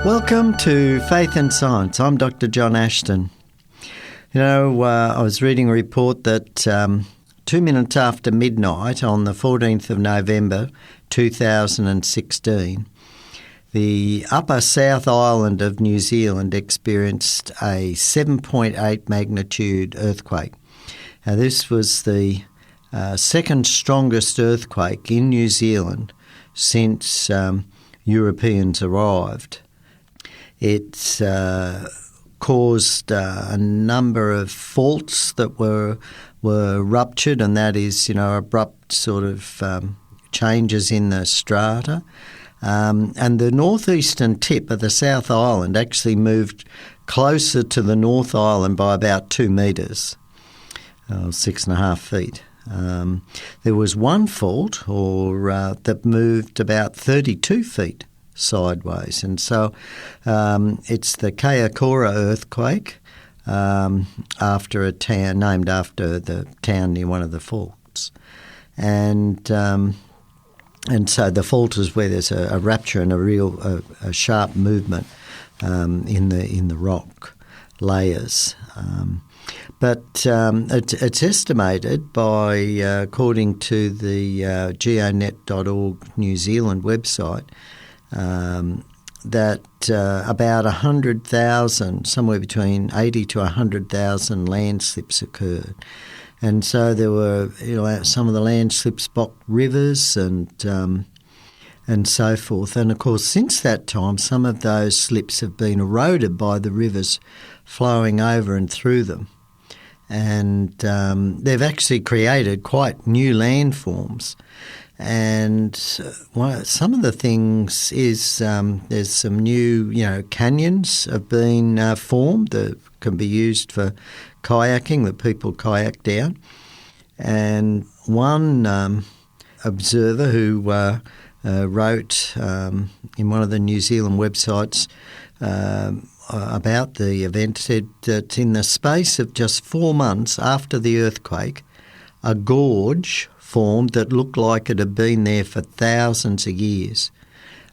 Welcome to Faith and Science. I'm Dr. John Ashton. I was reading a report that 2 minutes after midnight on the 14th of November 2016, the Upper South Island of New Zealand experienced a 7.8 magnitude earthquake. Now, this was the second strongest earthquake in New Zealand since Europeans arrived. It caused a number of faults that were ruptured, and that is, abrupt sort of changes in the strata. And the northeastern tip of the South Island actually moved closer to the North Island by about 2 metres, 6.5 feet. There was one fault that moved about 32 feet sideways, and so it's the Kaikoura earthquake, after a town named after the town near one of the faults, and so the fault is where there's a rupture and a sharp movement in the rock layers. But it's estimated by, according to the geonet.org New Zealand website, that about 100,000, somewhere between 80 to 100,000 landslips occurred. And so there were, some of the landslips blocked rivers and so forth. And of course, since that time, some of those slips have been eroded by the rivers flowing over and through them. And they've actually created quite new landforms. And some of the things is there's some new, canyons have been formed that can be used for kayaking, that people kayak down. And one observer who wrote in one of the New Zealand websites about the event said that in the space of just 4 months after the earthquake, a gorge formed that looked like it had been there for thousands of years.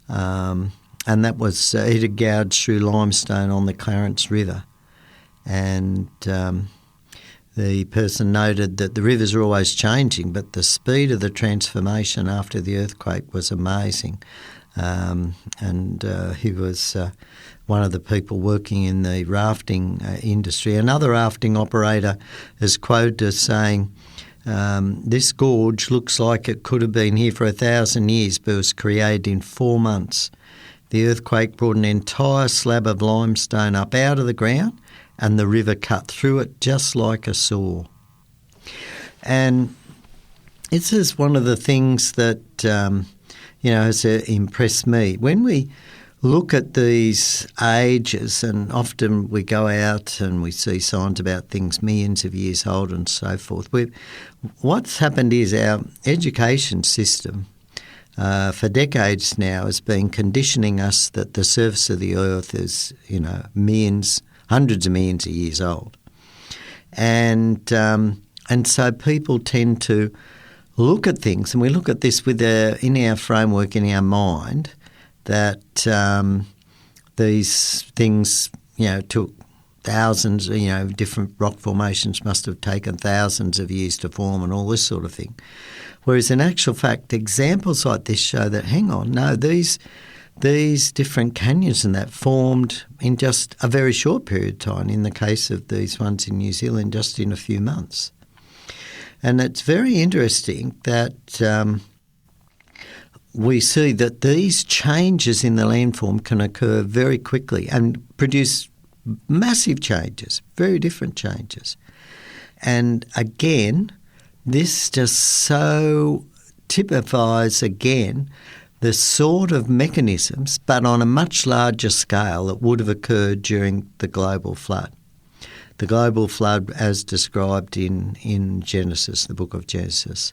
And that was it had gouged through limestone on the Clarence River. And the person noted that the rivers are always changing, but the speed of the transformation after the earthquake was amazing. And he was one of the people working in the rafting industry. Another rafting operator is quoted as saying, this gorge looks like it could have been here for 1,000 years, but was created in 4 months. The earthquake brought an entire slab of limestone up out of the ground, and the river cut through it just like a saw. And this is one of the things that, has impressed me. When we look at these ages, and often we go out and we see signs about things millions of years old and so forth, what's happened is our education system for decades now has been conditioning us that the surface of the earth is, hundreds of millions of years old. And so people tend to look at things, and we look at this in our framework, in our mind, that these things, took thousands, different rock formations must have taken thousands of years to form and all this sort of thing. Whereas in actual fact, examples like this show that, these different canyons and that formed in just a very short period of time, in the case of these ones in New Zealand, just in a few months. And it's very interesting that we see that these changes in the landform can occur very quickly and produce massive changes, very different changes. And again, this just so typifies again the sort of mechanisms, but on a much larger scale, that would have occurred during the global flood. The global flood as described in Genesis, the book of Genesis,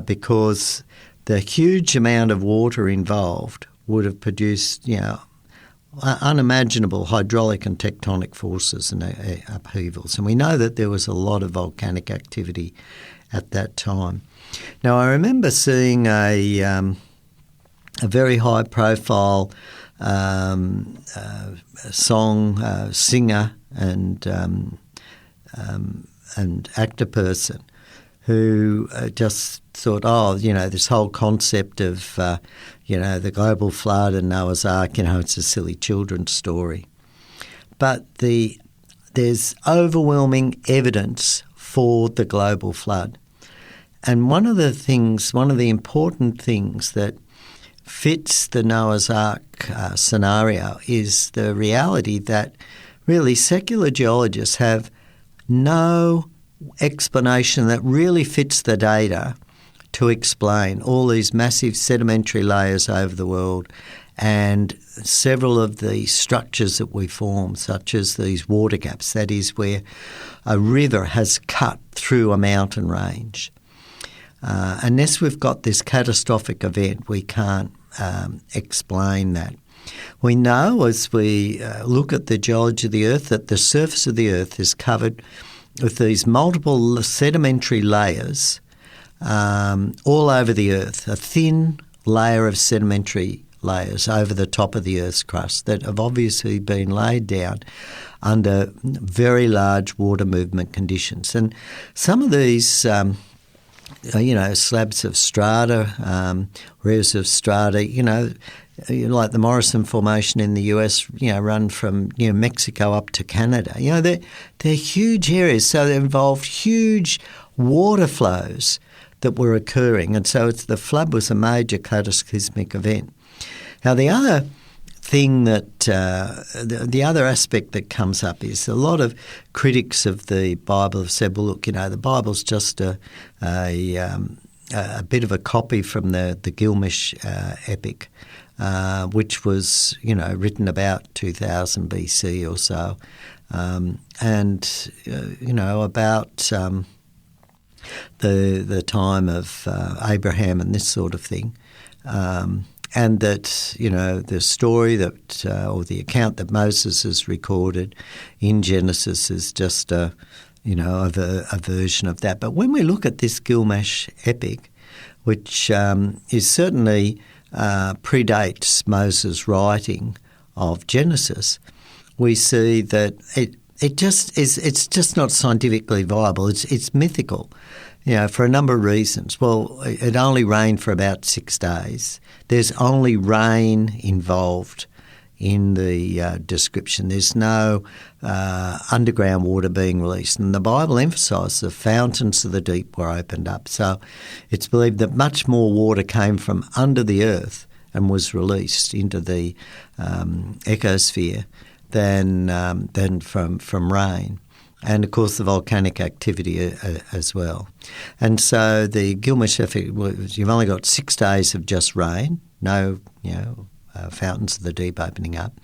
because the huge amount of water involved would have produced, unimaginable hydraulic and tectonic forces and upheavals. And we know that there was a lot of volcanic activity at that time. Now, I remember seeing a very high-profile song singer and actor person who just thought, this whole concept of, the global flood and Noah's Ark, it's a silly children's story. But there's overwhelming evidence for the global flood. And one of the important things that fits the Noah's Ark scenario is the reality that really secular geologists have no explanation that really fits the data to explain all these massive sedimentary layers over the world and several of the structures that we form, such as these water gaps, that is where a river has cut through a mountain range. Unless we've got this catastrophic event, we can't explain that. We know as we look at the geology of the Earth that the surface of the Earth is covered with these multiple sedimentary layers all over the Earth, a thin layer of sedimentary layers over the top of the Earth's crust that have obviously been laid down under very large water movement conditions. And some of these slabs of strata, rivers of strata, like the Morrison Formation in the US, run from Mexico up to Canada. They're huge areas, so they involved huge water flows that were occurring, and so the flood was a major cataclysmic event. Now, the other thing that the other aspect that comes up is a lot of critics of the Bible have said, well, look, the Bible's just a bit of a copy from the Gilgamesh epic, which was written about 2000 BC or so, and about the time of Abraham and this sort of thing. And that, the story that, or the account that Moses has recorded in Genesis is just a version of that. But when we look at this Gilgamesh epic, which is certainly predates Moses' writing of Genesis, we see that it's just not scientifically viable. It's mythical. For a number of reasons. Well, it only rained for about 6 days. There's only rain involved in the description. There's no underground water being released. And the Bible emphasises the fountains of the deep were opened up. So it's believed that much more water came from under the earth and was released into the ecosphere than from rain. And, of course, the volcanic activity as well. And so the Gilgamesh epic, you've only got 6 days of just rain, no fountains of the deep opening up.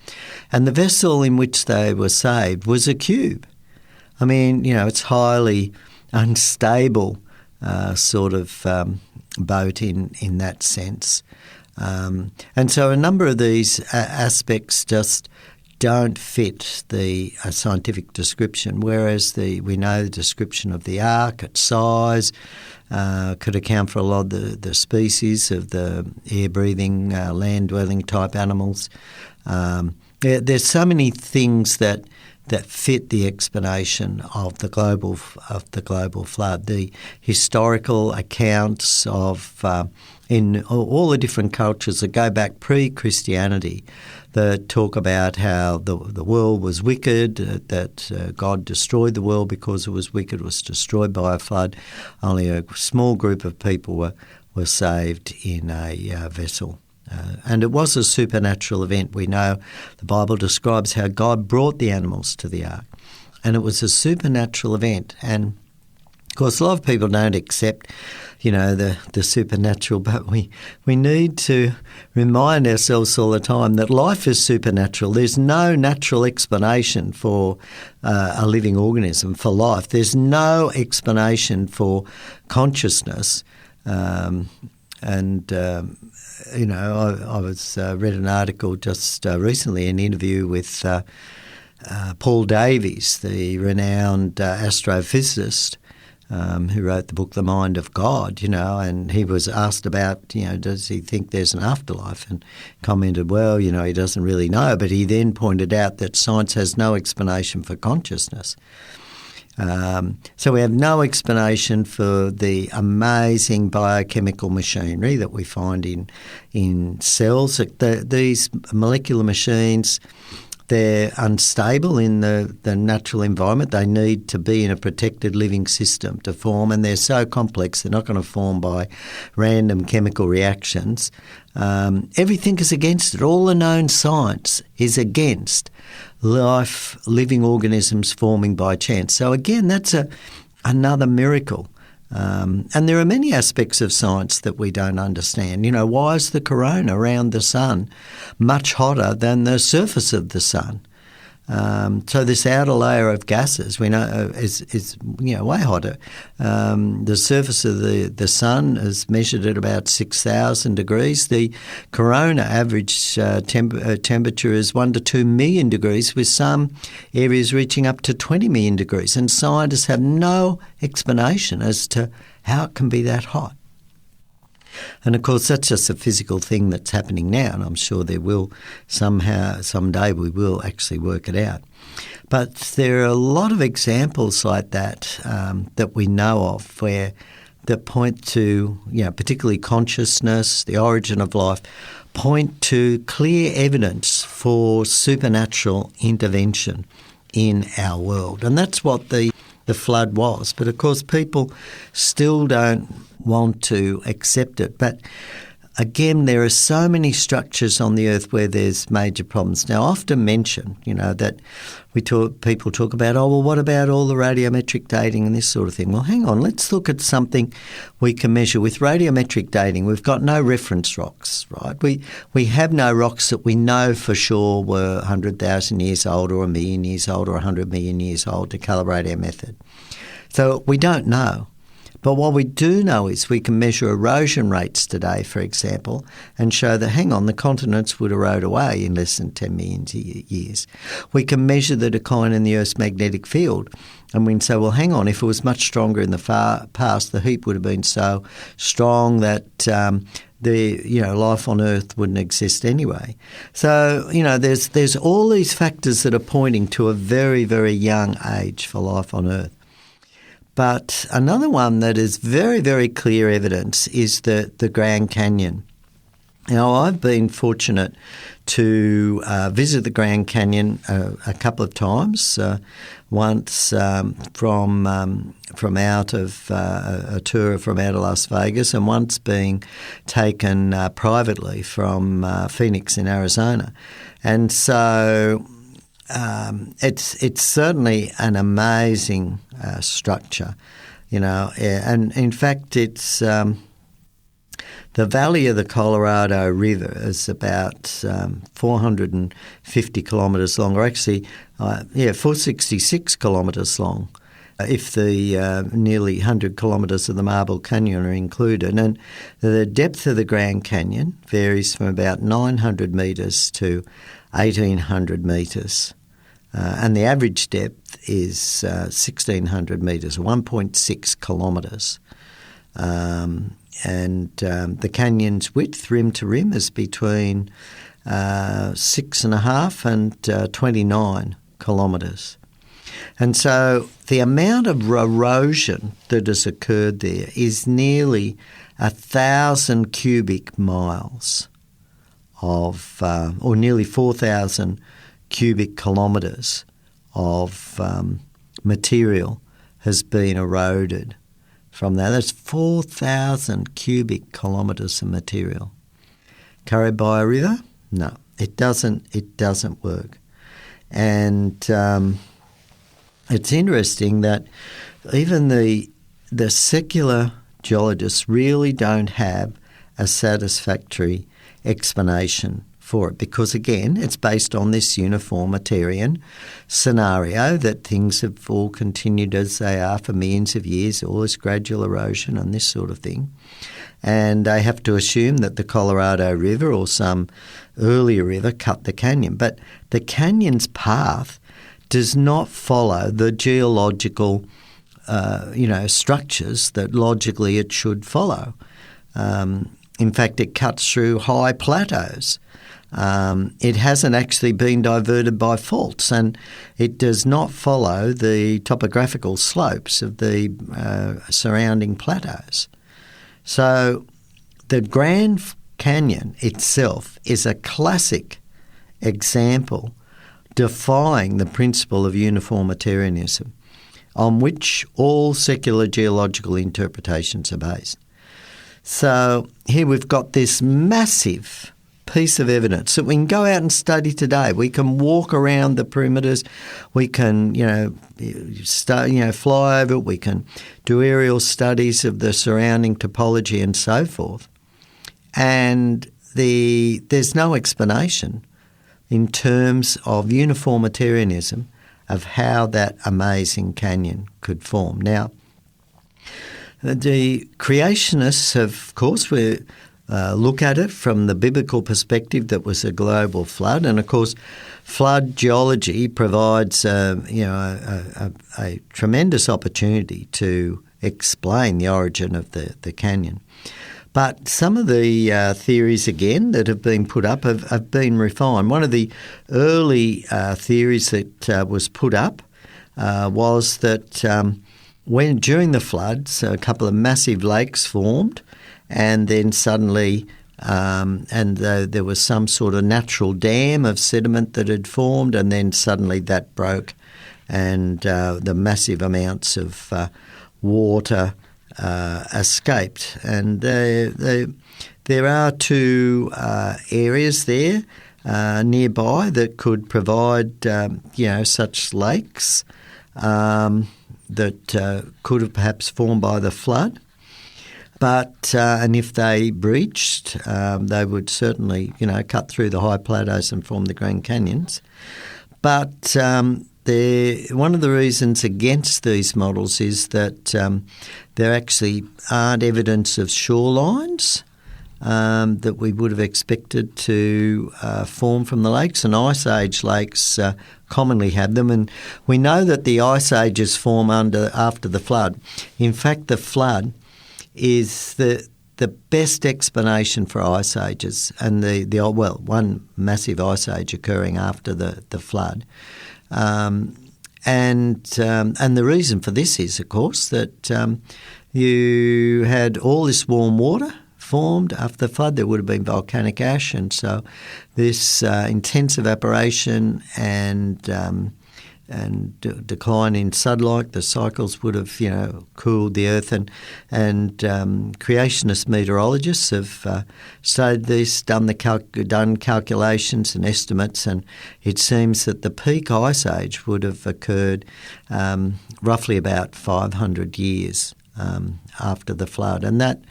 And the vessel in which they were saved was a cube. I mean, it's highly unstable sort of boat in that sense. And so a number of these aspects just don't fit the scientific description, whereas we know the description of the ark, its size, could account for a lot of the species of the air-breathing, land-dwelling type animals. There's so many things that fit the explanation of the global flood. The historical accounts of in all the different cultures that go back pre-Christianity that talk about how the world was wicked, that God destroyed the world because it was wicked, was destroyed by a flood. Only a small group of people were saved in a vessel. And it was a supernatural event. We know the Bible describes how God brought the animals to the ark. And it was a supernatural event. And, of course, a lot of people don't accept, the supernatural, but we need to remind ourselves all the time that life is supernatural. There's no natural explanation for a living organism, for life. There's no explanation for consciousness. I read an article just recently, an interview with Paul Davies, the renowned astrophysicist, who wrote the book The Mind of God, and he was asked about, does he think there's an afterlife, and commented, well, he doesn't really know, but he then pointed out that science has no explanation for consciousness. So we have no explanation for the amazing biochemical machinery that we find in cells. These molecular machines, they're unstable in the natural environment. They need to be in a protected living system to form, and they're so complex they're not going to form by random chemical reactions. Everything is against it. All the known science is against living organisms forming by chance. So again, that's another miracle. And there are many aspects of science that we don't understand. Why is the corona around the sun much hotter than the surface of the sun? So this outer layer of gases we know is way hotter. The surface of the sun is measured at about 6,000 degrees. The corona average temperature is 1 to 2 million degrees, with some areas reaching up to 20 million degrees. And scientists have no explanation as to how it can be that hot. And of course, that's just a physical thing that's happening now, and I'm sure there will someday we will actually work it out. But there are a lot of examples like that that we know of that point to, particularly consciousness, the origin of life, point to clear evidence for supernatural intervention in our world. And that's what the flood was. But of course, people still don't want to accept it. But again, there are so many structures on the earth where there's major problems. Now, I often mention, that people talk about, what about all the radiometric dating and this sort of thing? Well, hang on, let's look at something we can measure. With radiometric dating, we've got no reference rocks, right? We have no rocks that we know for sure were 100,000 years old or 1 million years old or 100 million years old to calibrate our method. So we don't know. But what we do know is we can measure erosion rates today, for example, and show that, hang on, the continents would erode away in less than 10 million years. We can measure the decline in the Earth's magnetic field, and we can say, well, hang on, if it was much stronger in the far past, the heat would have been so strong that life on Earth wouldn't exist anyway. So, there's all these factors that are pointing to a very, very young age for life on Earth. But another one that is very, very clear evidence is the Grand Canyon. Now, I've been fortunate to visit the Grand Canyon a couple of times. Once from out of a tour from out of Las Vegas, and once being taken privately from Phoenix in Arizona. And so it's certainly an amazing structure, and in fact it's the valley of the Colorado River is about 450 kilometres long, or actually 466 kilometres long, if the nearly 100 kilometres of the Marble Canyon are included. And the depth of the Grand Canyon varies from about 900 metres to 1,800 metres. And the average depth is 1,600 metres, 1.6 kilometres. And the canyon's width, rim to rim, is between 6.5 and 29 kilometres. And so the amount of erosion that has occurred there is nearly 1,000 cubic miles of, or nearly 4,000 cubic kilometres of material has been eroded from that. That's 4,000 cubic kilometres of material. Carried by a river? No, it doesn't work. And it's interesting that even the secular geologists really don't have a satisfactory explanation for it, because again, it's based on this uniformitarian scenario that things have all continued as they are for millions of years, all this gradual erosion and this sort of thing. And they have to assume that the Colorado River or some earlier river cut the canyon. But the canyon's path does not follow the geological structures that logically it should follow. In fact, it cuts through high plateaus. It hasn't actually been diverted by faults, and it does not follow the topographical slopes of the surrounding plateaus. So the Grand Canyon itself is a classic example defying the principle of uniformitarianism, on which all secular geological interpretations are based. So here we've got this massive piece of evidence that we can go out and study today. We can walk around the perimeters. We can, fly over it. We can do aerial studies of the surrounding topology and so forth. And there's no explanation in terms of uniformitarianism of how that amazing canyon could form. Now, the creationists have, of course, look at it from the biblical perspective that was a global flood, and of course, flood geology provides a tremendous opportunity to explain the origin of the canyon. But some of the theories, again, that have been put up have been refined. One of the early theories that was put up was that when during the floods, a couple of massive lakes formed, and then suddenly, there was some sort of natural dam of sediment that had formed, and then suddenly that broke, and the massive amounts of water escaped. And there are two areas there nearby that could provide, such lakes that could have perhaps formed by the flood. But and if they breached, they would certainly, cut through the high plateaus and form the Grand Canyons. But one of the reasons against these models is that there actually aren't evidence of shorelines that we would have expected to form from the lakes, and Ice Age lakes commonly have them. And we know that the Ice Ages form after the flood. In fact, the flood is the best explanation for Ice Ages, and one massive Ice Age occurring after the flood. And the reason for this is, of course, that you had all this warm water formed after the flood. There would have been volcanic ash, and so this intense evaporation and decline in sunlight, the cycles would have, cooled the earth, and creationist meteorologists have studied this, done calculations and estimates, and it seems that the peak ice age would have occurred roughly about 500 years after the flood, and that,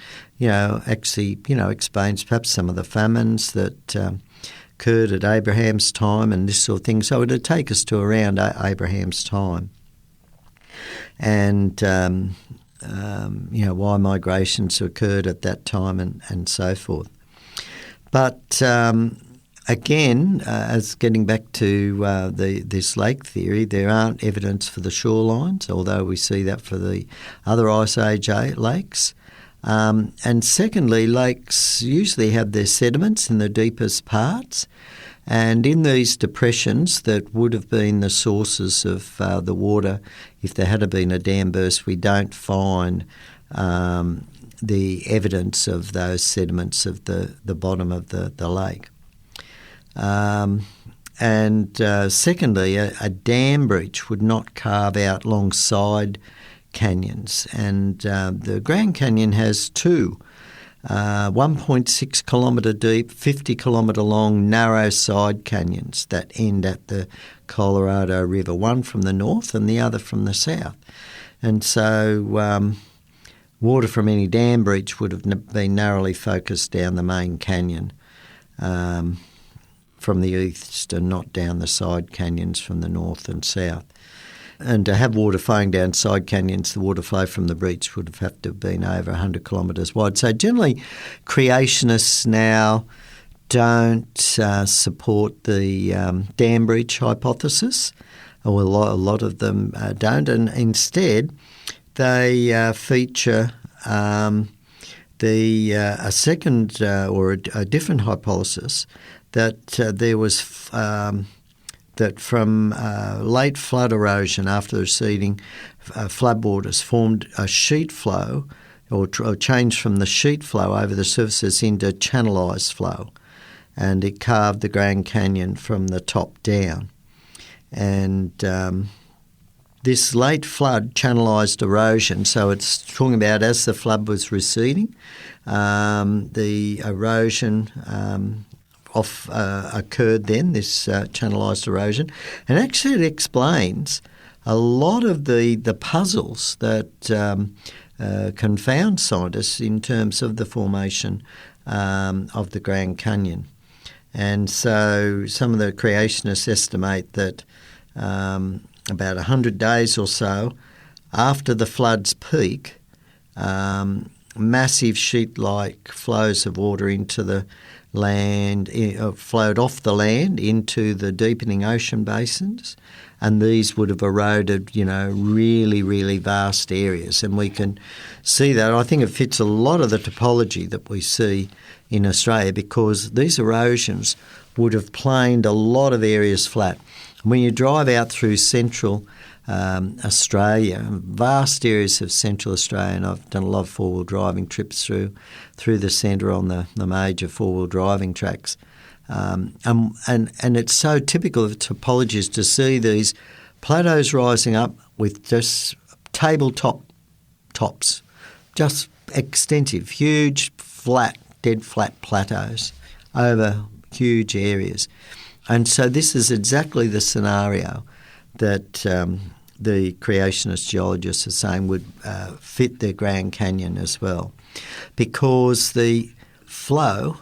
actually, explains perhaps some of the famines that occurred at Abraham's time and this sort of thing. So it would take us to around Abraham's time. And, why migrations occurred at that time and so forth. But again, as getting back to this lake theory, there aren't evidence for the shorelines, although we see that for the other Ice Age lakes. And secondly, lakes usually have their sediments in the deepest parts, and in these depressions that would have been the sources of the water if there had been a dam burst, we don't find the evidence of those sediments of the bottom of the lake. Secondly, a dam breach would not carve out long side canyons, and the Grand Canyon has two 1.6 kilometre deep, 50 kilometre long narrow side canyons that end at the Colorado River, one from the north and the other from the south. And so water from any dam breach would have been narrowly focused down the main canyon from the east and not down the side canyons from the north and south. And to have water flowing down side canyons, the water flow from the breach would have to have been over 100 kilometres wide. So generally, creationists now don't support the dam breach hypothesis, or a lot of them don't, and instead they feature a second or a different hypothesis that there was that from late flood erosion after the receding floodwaters formed a sheet flow or changed from the sheet flow over the surfaces into channelized flow, and it carved the Grand Canyon from the top down. And this late flood channelized erosion, so it's talking about as the flood was receding, the erosion occurred then, this channelized erosion, and actually it explains a lot of the puzzles that confound scientists in terms of the formation of the Grand Canyon. And so some of the creationists estimate that about 100 days or so after the flood's peak, massive sheet-like flows of water into the land flowed off the land into the deepening ocean basins, and these would have eroded, really, really vast areas. And we can see that. I think it fits a lot of the topology that we see in Australia, because these erosions would have planed a lot of areas flat. When you drive out through central Australia, vast areas of central Australia, and I've done a lot of four-wheel driving trips through the centre on the major four-wheel driving tracks, and it's so typical of topologies to see these plateaus rising up with just tabletop tops, just extensive, huge, flat, dead flat plateaus over huge areas. And so this is exactly the scenario that the creationist geologists are saying would fit the Grand Canyon as well, because the flow,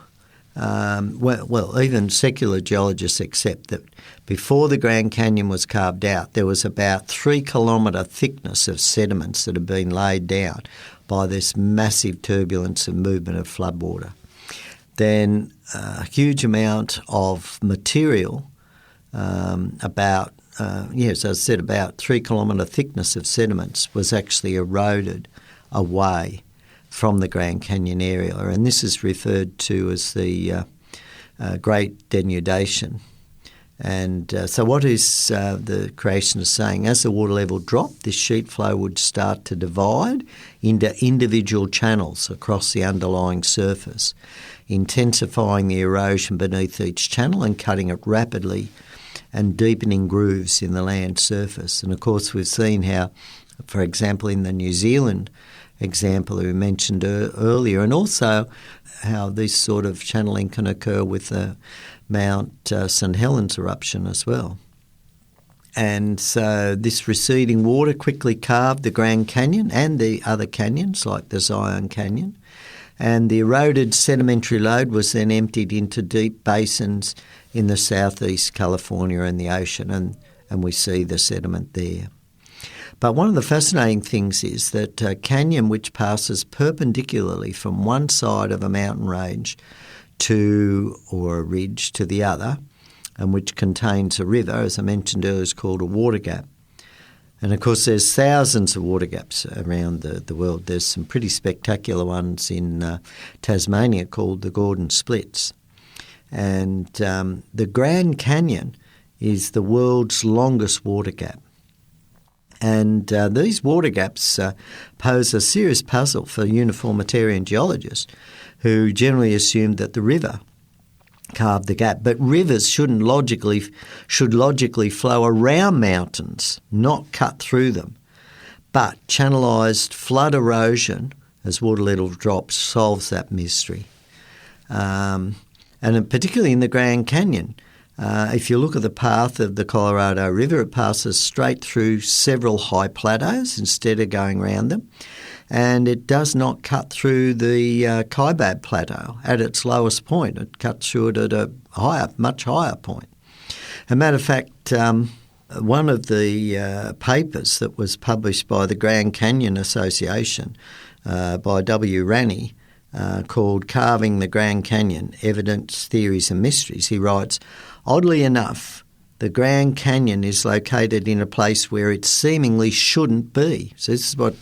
even secular geologists accept that before the Grand Canyon was carved out, there was about 3 kilometre thickness of sediments that had been laid down by this massive turbulence and movement of floodwater. Then a huge amount of material, about 3 kilometre thickness of sediments was actually eroded away from the Grand Canyon area, and this is referred to as the Great Denudation. And so what is the creationists saying? As the water level dropped, this sheet flow would start to divide into individual channels across the underlying surface, intensifying the erosion beneath each channel and cutting it rapidly and deepening grooves in the land surface. And of course we've seen how, for example, in the New Zealand example that we mentioned earlier, and also how this sort of channeling can occur with the Mount St Helens eruption as well. And so this receding water quickly carved the Grand Canyon and the other canyons like the Zion Canyon, and the eroded sedimentary load was then emptied into deep basins in the southeast California and the ocean, and we see the sediment there. But one of the fascinating things is that a canyon which passes perpendicularly from one side of a mountain range or a ridge to the other, and which contains a river, as I mentioned earlier, is called a water gap. And of course there's thousands of water gaps around the world. There's some pretty spectacular ones in Tasmania called the Gordon Splits. And the Grand Canyon is the world's longest water gap. And these water gaps pose a serious puzzle for uniformitarian geologists, who generally assume that the river carved the gap. But rivers should logically flow around mountains, not cut through them. But channelized flood erosion, as water level drops, solves that mystery. And particularly in the Grand Canyon, if you look at the path of the Colorado River, it passes straight through several high plateaus instead of going around them. And it does not cut through the Kaibab Plateau at its lowest point. It cuts through it at a much higher point. As a matter of fact, one of the papers that was published by the Grand Canyon Association by W. Ranney, called Carving the Grand Canyon, Evidence, Theories and Mysteries, he writes, oddly enough, the Grand Canyon is located in a place where it seemingly shouldn't be. So this is what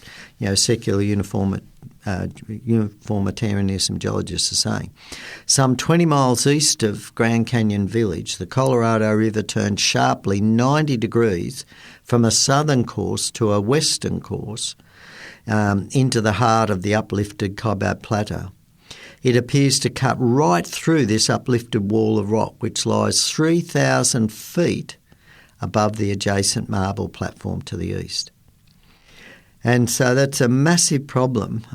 secular uniformitarianism geologists are saying. Some 20 miles east of Grand Canyon Village, the Colorado River turned sharply 90 degrees from a southern course to a western course into the heart of the uplifted Kaibab Plateau. It appears to cut right through this uplifted wall of rock, which lies 3,000 feet above the adjacent marble platform to the east. And so that's a massive problem,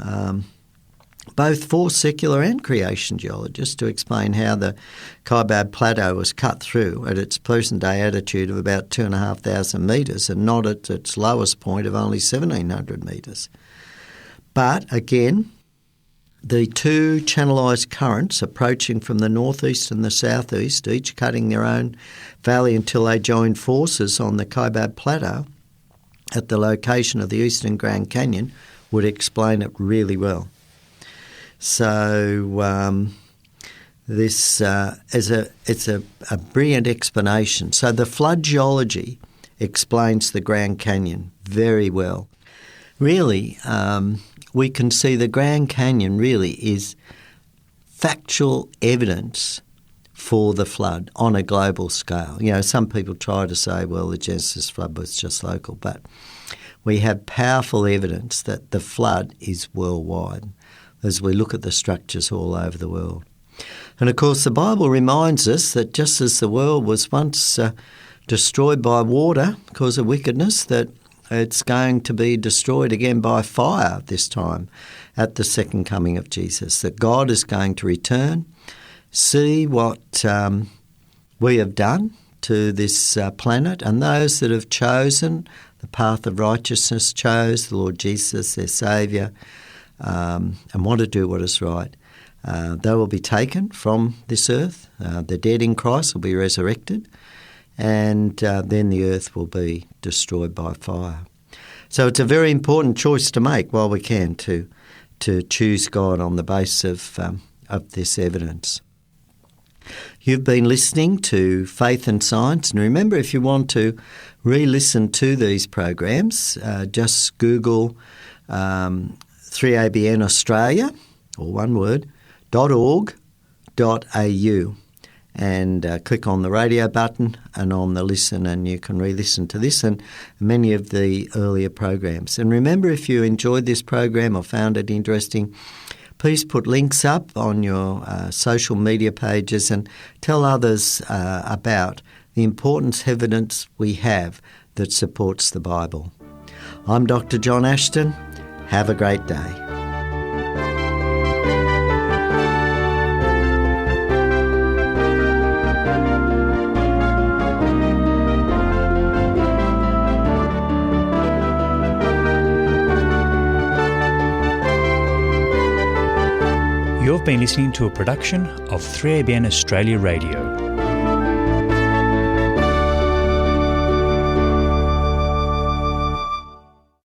both for secular and creation geologists, to explain how the Kaibab Plateau was cut through at its present-day altitude of about 2,500 metres and not at its lowest point of only 1,700 metres. But again, the two channelized currents approaching from the northeast and the southeast, each cutting their own valley until they joined forces on the Kaibab Plateau at the location of the eastern Grand Canyon, would explain it really well. So this it's a brilliant explanation. So the flood geology explains the Grand Canyon very well. Really, we can see the Grand Canyon really is factual evidence for the flood on a global scale. Some people try to say, well, the Genesis flood was just local, but we have powerful evidence that the flood is worldwide as we look at the structures all over the world. And of course, the Bible reminds us that just as the world was once destroyed by water because of wickedness, that it's going to be destroyed again by fire this time at the second coming of Jesus, that God is going to return, see what we have done to this planet, and those that have chosen the path of righteousness, chose the Lord Jesus, their Saviour, and want to do what is right. They will be taken from this earth. The dead in Christ will be resurrected, and then the earth will be destroyed by fire. So it's a very important choice to make while we can to choose God on the basis of this evidence. You've been listening to Faith and Science, and remember, if you want to re-listen to these programs, just Google 3ABN Australia, or one word, .org.au, and click on the radio button and on the listen, and you can re-listen to this and many of the earlier programs. And remember, if you enjoyed this program or found it interesting, please put links up on your social media pages and tell others about the important evidence we have that supports the Bible. I'm Dr. John Ashton. Have a great day. You've been listening to a production of 3ABN Australia Radio.